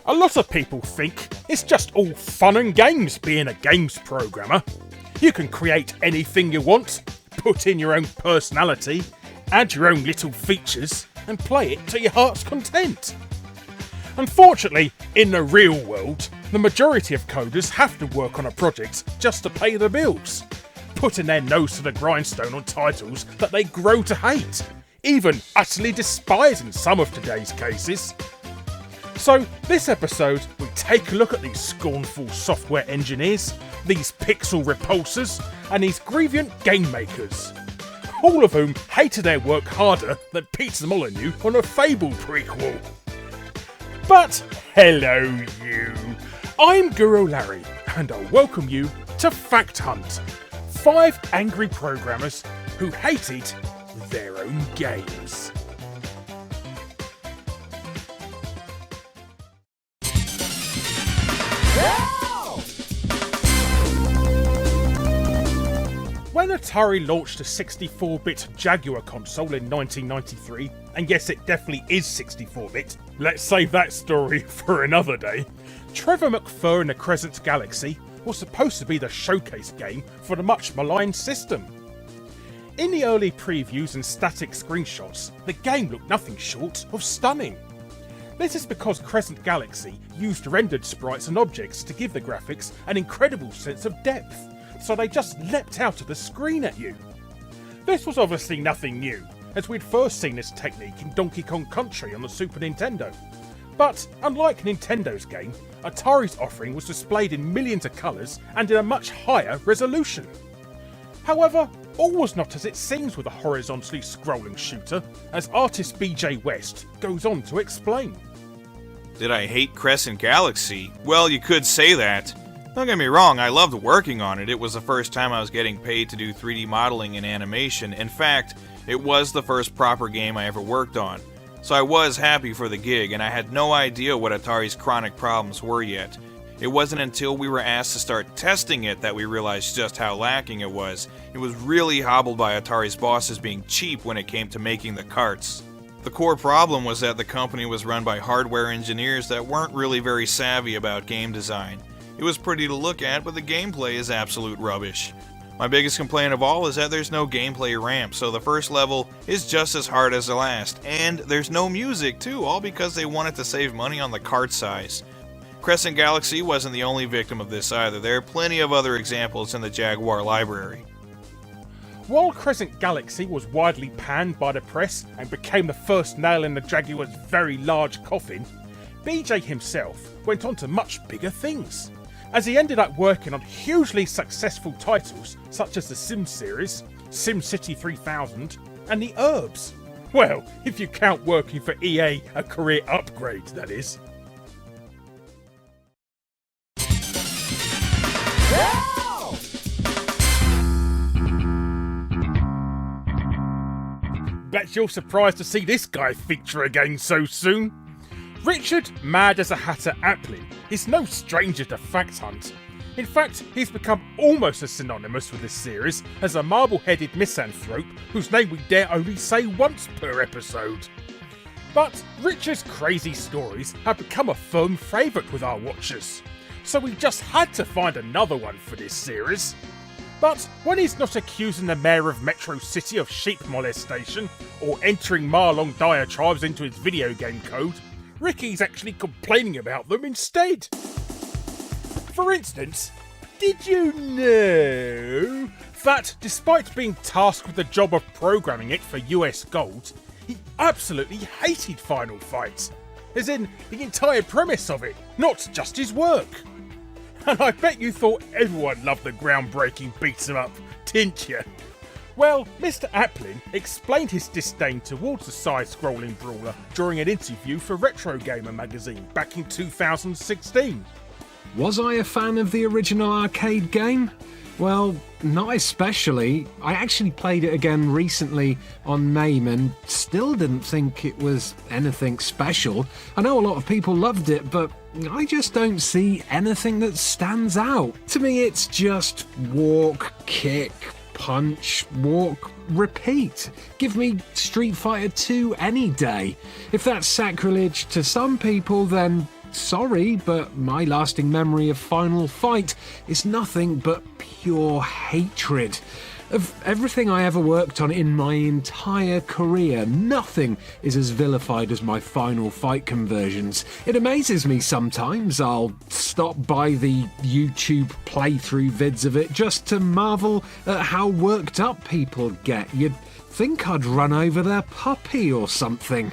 A lot of people think it's just all fun and games being a games programmer. You can create anything you want, put in your own personality, add your own little features, and play it to your heart's content. Unfortunately, in the real world, the majority of coders have to work on a project just to pay the bills, putting their nose to the grindstone on titles that they grow to hate, even utterly despise in some of today's cases. So, this episode, we take a look at these scornful software engineers, these pixel repulsors, and these grievant game makers, all of whom hated their work harder than Peter Molyneux on a Fable prequel. But hello you, I'm Guru Larry, and I welcome you to Fact Hunt, 5 angry programmers who hated their own games. When Atari launched a 64-bit Jaguar console in 1993, and yes, it definitely is 64-bit, let's save that story for another day, Trevor McFur in the Crescent Galaxy was supposed to be the showcase game for the much maligned system. In the early previews and static screenshots, the game looked nothing short of stunning. This is because Crescent Galaxy used rendered sprites and objects to give the graphics an incredible sense of depth, so they just leapt out of the screen at you. This was obviously nothing new, as we'd first seen this technique in Donkey Kong Country on the Super Nintendo. But unlike Nintendo's game, Atari's offering was displayed in millions of colours and in a much higher resolution. However, all was not as it seems with a horizontally scrolling shooter, as artist BJ West goes on to explain. Did I hate Crescent Galaxy? Well, you could say that. Don't get me wrong, I loved working on it. It was the first time I was getting paid to do 3D modeling and animation. In fact, it was the first proper game I ever worked on. So I was happy for the gig, and I had no idea what Atari's chronic problems were yet. It wasn't until we were asked to start testing it that we realized just how lacking it was. It was really hobbled by Atari's bosses being cheap when it came to making the carts. The core problem was that the company was run by hardware engineers that weren't really very savvy about game design. It was pretty to look at, but the gameplay is absolute rubbish. My biggest complaint of all is that there's no gameplay ramp, so the first level is just as hard as the last. And there's no music too, all because they wanted to save money on the cart size. Crescent Galaxy wasn't the only victim of this either. There are plenty of other examples in the Jaguar library. While Crescent Galaxy was widely panned by the press and became the first nail in the Jaguar's very large coffin, BJ himself went on to much bigger things, as he ended up working on hugely successful titles such as the Sim series, SimCity 3000, and the Urbs. Well, if you count working for EA a career upgrade, that is. Bet you're surprised to see this guy feature again so soon. Richard Mad as a Hatter Aplin is no stranger to Fact Hunt. In fact, he's become almost as synonymous with this series as a marble-headed misanthrope whose name we dare only say once per episode. But Richard's crazy stories have become a firm favourite with our watchers, so we just had to find another one for this series. But when he's not accusing the mayor of Metro City of sheep molestation or entering mile-long diatribes into his video game code, Ricky's actually complaining about them instead. For instance, did you know that despite being tasked with the job of programming it for US Gold, he absolutely hated Final Fight? As in, the entire premise of it, not just his work. And I bet you thought everyone loved the groundbreaking beat-em-up, didn't you? Well, Mr. Aplin explained his disdain towards the side-scrolling brawler during an interview for Retro Gamer magazine back in 2016. Was I a fan of the original arcade game? Well, not especially. I actually played it again recently on MAME and still didn't think it was anything special. I know a lot of people loved it, but I just don't see anything that stands out. To me, it's just walk, kick, punch, walk, repeat. Give me Street Fighter 2 any day. If that's sacrilege to some people, then sorry, but my lasting memory of Final Fight is nothing but pure hatred. Of everything I ever worked on in my entire career, nothing is as vilified as my Final Fight conversions. It amazes me sometimes. I'll stop by the YouTube playthrough vids of it just to marvel at how worked up people get. You'd think I'd run over their puppy or something.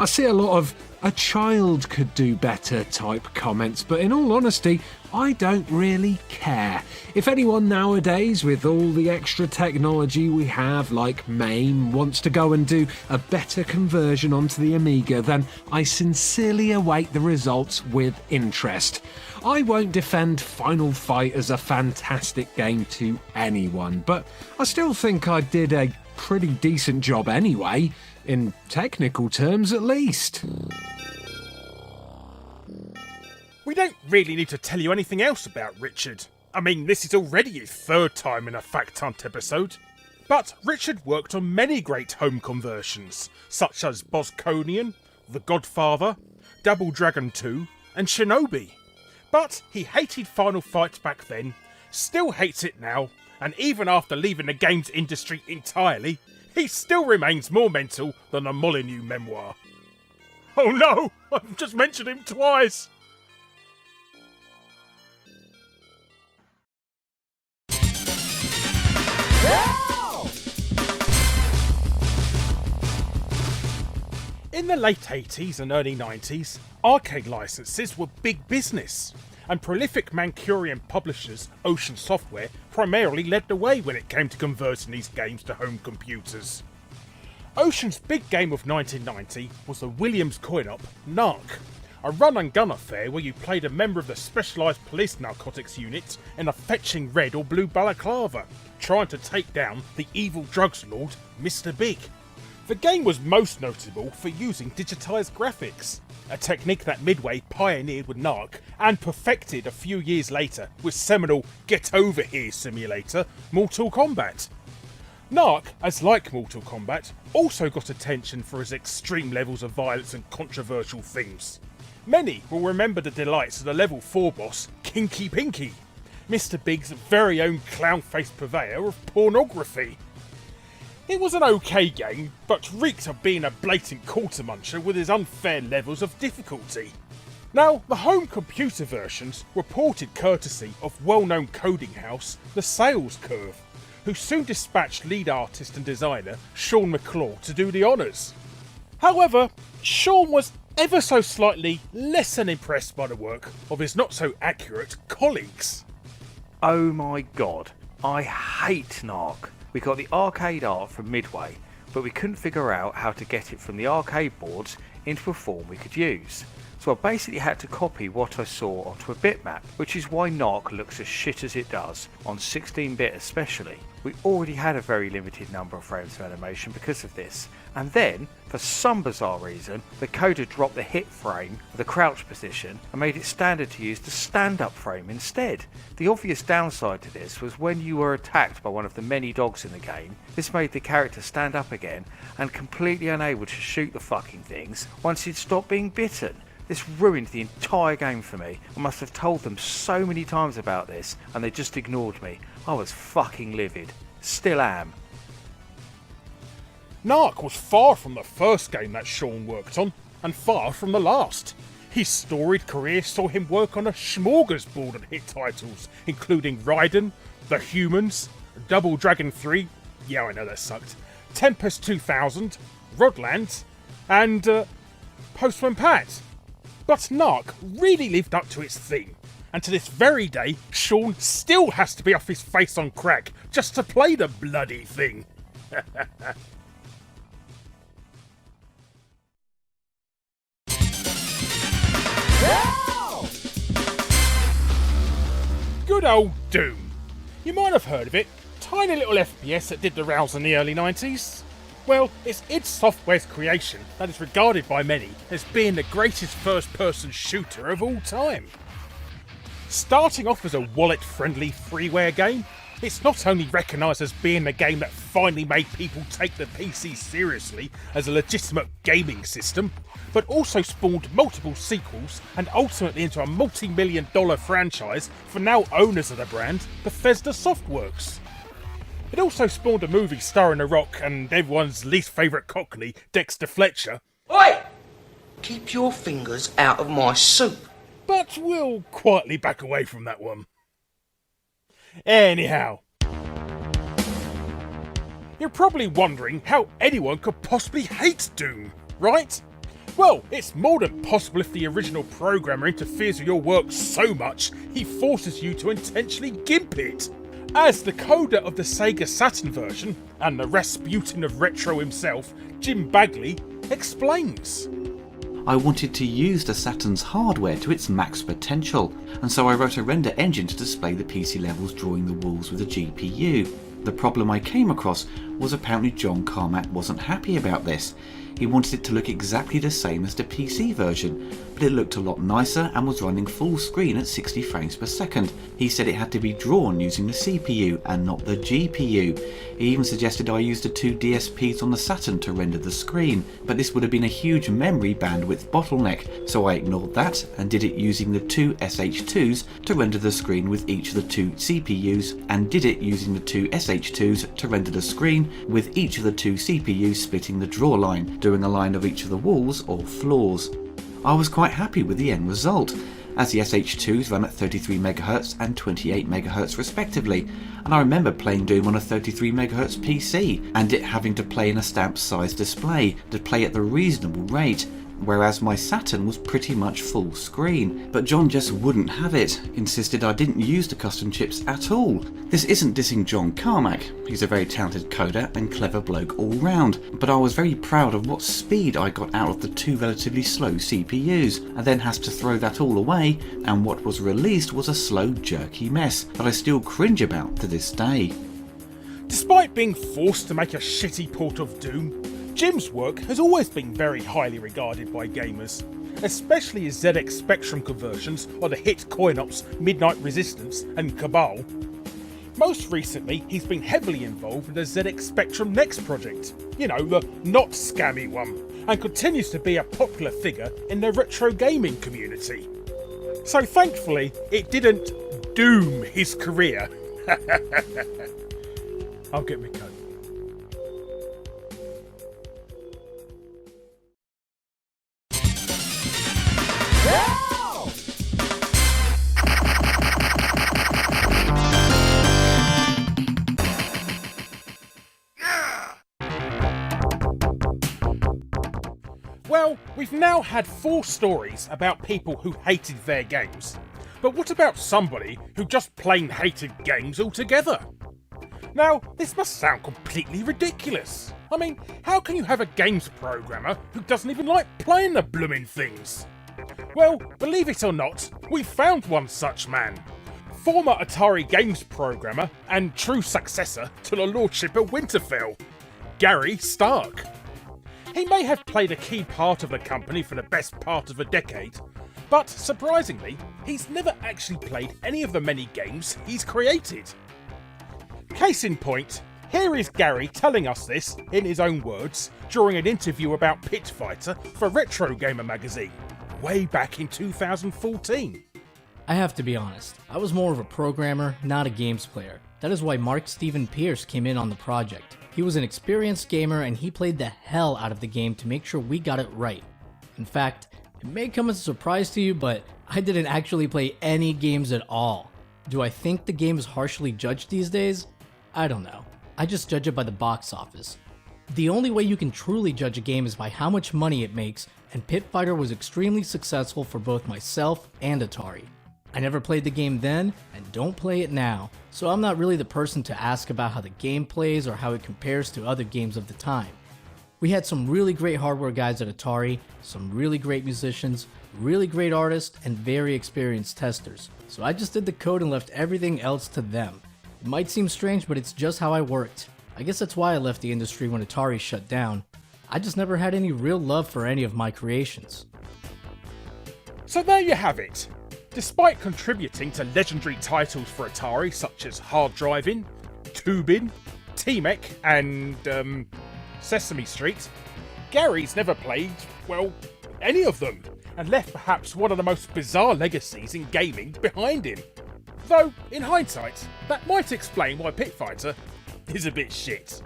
I see a lot of "a child could do better" type comments, but in all honesty, I don't really care. If anyone nowadays, with all the extra technology we have, like MAME, wants to go and do a better conversion onto the Amiga, then I sincerely await the results with interest. I won't defend Final Fight as a fantastic game to anyone, but I still think I did a pretty decent job anyway, in technical terms at least. We don't really need to tell you anything else about Richard. I mean, this is already his third time in a Fact Hunt episode. But Richard worked on many great home conversions, such as Bosconian, The Godfather, Double Dragon 2, and Shinobi. But he hated Final Fight back then, still hates it now, and even after leaving the games industry entirely, he still remains more mental than a Molyneux memoir. Oh no! I've just mentioned him twice! In the late 80s and early 90s, arcade licenses were big business, and prolific Mancunian publishers Ocean Software primarily led the way when it came to converting these games to home computers. Ocean's big game of 1990 was the Williams coin-op NARC, a run-and-gun affair where you played a member of the Specialised Police Narcotics Unit in a fetching red or blue balaclava, trying to take down the evil drugs lord Mr. Big. The game was most notable for using digitised graphics, a technique that Midway pioneered with NARC and perfected a few years later with seminal Get Over Here simulator Mortal Kombat. NARC, as like Mortal Kombat, also got attention for its extreme levels of violence and controversial themes. Many will remember the delights of the level 4 boss, Kinky Pinky, Mr. Big's very own clown-faced purveyor of pornography. It was an okay game, but reeked of being a blatant quarter muncher with his unfair levels of difficulty. Now, the home computer versions were ported courtesy of well-known coding house The Sales Curve, who soon dispatched lead artist and designer Shaun McClure to do the honours. However, Shaun was ever so slightly less than impressed by the work of his not-so-accurate colleagues. Oh my god, I hate NARC. We got the arcade art from Midway, but we couldn't figure out how to get it from the arcade boards into a form we could use. So I basically had to copy what I saw onto a bitmap, which is why NARC looks as shit as it does, on 16-bit especially. We already had a very limited number of frames of animation because of this, and then, for some bizarre reason, the coder dropped the hit frame for the crouch position and made it standard to use the stand-up frame instead. The obvious downside to this was when you were attacked by one of the many dogs in the game, this made the character stand up again and completely unable to shoot the fucking things once he'd stopped being bitten. This ruined the entire game for me. I must have told them so many times about this and they just ignored me. I was fucking livid. Still am. NARC was far from the first game that Shaun worked on, and far from the last. His storied career saw him work on a smorgasbord of hit titles, including Raiden, The Humans, Double Dragon 3, yeah I know that sucked, Tempest 2000, Rodland, and Postman Pat. But NARC really lived up to its theme, and to this very day, Shaun still has to be off his face on crack just to play the bloody thing. Good old Doom. You might have heard of it. Tiny little FPS that did the rounds in the early 90s. Well, it's id Software's creation that is regarded by many as being the greatest first-person shooter of all time. Starting off as a wallet-friendly freeware game, It's not only recognised as being the game that finally made people take the PC seriously as a legitimate gaming system, but also spawned multiple sequels and ultimately into a multi-million-dollar franchise for now owners of the brand, Bethesda Softworks. It also spawned a movie starring The Rock and everyone's least favourite Cockney, Dexter Fletcher. Oi! Keep your fingers out of my soup. But we'll quietly back away from that one. Anyhow, you're probably wondering how anyone could possibly hate Doom, right? Well, it's more than possible if the original programmer interferes with your work so much he forces you to intentionally gimp it. As the coder of the Sega Saturn version, and the Rasputin of retro himself, Jim Bagley, explains. I wanted to use the Saturn's hardware to its max potential, and so I wrote a render engine to display the PC levels drawing the walls with a GPU. The problem I came across was apparently John Carmack wasn't happy about this. He wanted it to look exactly the same as the PC version, but it looked a lot nicer and was running full screen at 60 frames per second. He said it had to be drawn using the CPU and not the GPU. He even suggested I use the two DSPs on the Saturn to render the screen, but this would have been a huge memory bandwidth bottleneck, so I ignored that and did it using the two SH2s to render the screen with each of the two CPUs, and did it using the two SH2s to render the screen with each of the two CPUs splitting the draw line, doing a line of each of the walls or floors. I was quite happy with the end result, as the SH2s run at 33 MHz and 28 MHz respectively, and I remember playing Doom on a 33 MHz PC and it having to play in a stamp size display to play at the reasonable rate, whereas my Saturn was pretty much full screen. But John just wouldn't have it, insisted I didn't use the custom chips at all. This isn't dissing John Carmack, he's a very talented coder and clever bloke all round, but I was very proud of what speed I got out of the two relatively slow CPUs, and then has to throw that all away, and what was released was a slow jerky mess that I still cringe about to this day. Despite being forced to make a shitty port of Doom, Jim's work has always been very highly regarded by gamers, especially his ZX Spectrum conversions of the hit coin-ops Midnight Resistance and Cabal. Most recently, he's been heavily involved in the ZX Spectrum Next project, you know, the not scammy one, and continues to be a popular figure in the retro gaming community. So thankfully, it didn't doom his career. I'll get my coat. Well, we've now had 4 stories about people who hated their games. But what about somebody who just plain hated games altogether? Now, this must sound completely ridiculous. I mean, how can you have a games programmer who doesn't even like playing the blooming things? Well, believe it or not, we found one such man. Former Atari games programmer and true successor to the Lordship of Winterfell, Gary Stark. He may have played a key part of the company for the best part of a decade, but surprisingly, he's never actually played any of the many games he's created. Case in point, here is Gary telling us this, in his own words, during an interview about Pit Fighter for Retro Gamer magazine, way back in 2014. I have to be honest, I was more of a programmer, not a games player. That is why Mark Steven Pierce came in on the project. He was an experienced gamer and he played the hell out of the game to make sure we got it right. In fact, it may come as a surprise to you, but I didn't actually play any games at all. Do I think the game is harshly judged these days? I don't know. I just judge it by the box office. The only way you can truly judge a game is by how much money it makes, and Pit Fighter was extremely successful for both myself and Atari. I never played the game then, and don't play it now, so I'm not really the person to ask about how the game plays or how it compares to other games of the time. We had some really great hardware guys at Atari, some really great musicians, really great artists, and very experienced testers, so I just did the code and left everything else to them. It might seem strange, but it's just how I worked. I guess that's why I left the industry when Atari shut down. I just never had any real love for any of my creations. So there you have it. Despite contributing to legendary titles for Atari such as Hard Driving, Tubin, T-Mech and Sesame Street, Gary's never played, well, any of them, and left perhaps one of the most bizarre legacies in gaming behind him. Though, in hindsight, that might explain why Pit Fighter is a bit shit.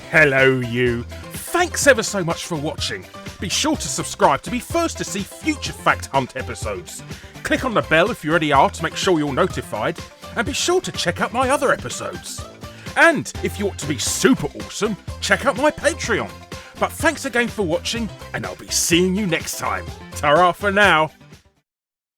Hello you! Thanks ever so much for watching. Be sure to subscribe to be first to see future Fact Hunt episodes. Click on the bell if you already are to make sure you're notified, and be sure to check out my other episodes. And if you want to be super awesome, check out my Patreon. But thanks again for watching, and I'll be seeing you next time. Ta-ra for now!